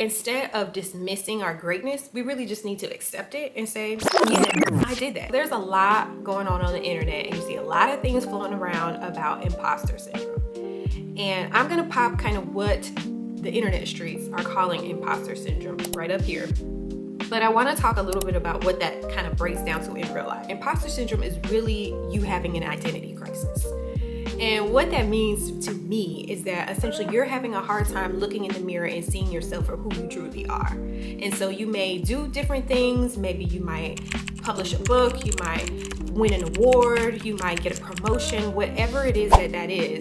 instead of dismissing our greatness, we really just need to accept it and say, yeah, I did that. There's a lot going on the internet, and you see a lot of things floating around about imposter syndrome. And I'm gonna pop kind of what the internet streets are calling imposter syndrome right up here. But I want to talk a little bit about what that kind of breaks down to in real life. Imposter syndrome is really you having an identity crisis. And what that means to me is that essentially you're having a hard time looking in the mirror and seeing yourself for who you truly are. And so you may do different things. Maybe you might publish a book, you might win an award, you might get a promotion, whatever it is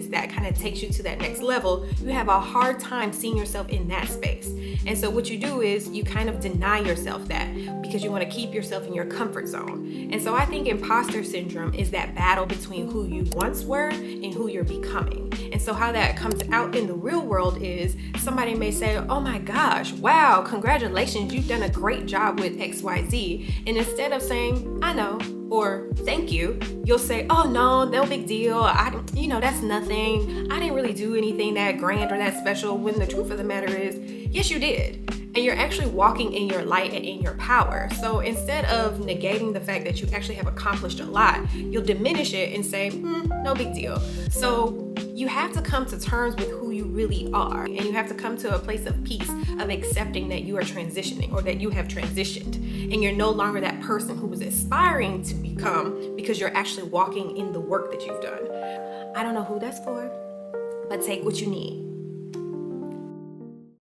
that kind of takes you to that next level. You have a hard time seeing yourself in that space. And so what you do is you kind of deny yourself that because you want to keep yourself in your comfort zone. And so I think imposter syndrome is that battle between who you once were and who you're becoming. And so how that comes out in the real world is somebody may say, oh my gosh, wow, congratulations, you've done a great job with XYZ. And instead of saying, I know, or thank you, you'll say, oh no big deal. That's nothing. I didn't really do anything that grand or that special, when the truth of the matter is, yes, you did. And you're actually walking in your light and in your power. So instead of negating the fact that you actually have accomplished a lot, you'll diminish it and say, no big deal. So you have to come to terms with who you really are. And you have to come to a place of peace, of accepting that you are transitioning or that you have transitioned. And you're no longer that person who was aspiring to become because you're actually walking in the work that you've done. I don't know who that's for, but take what you need.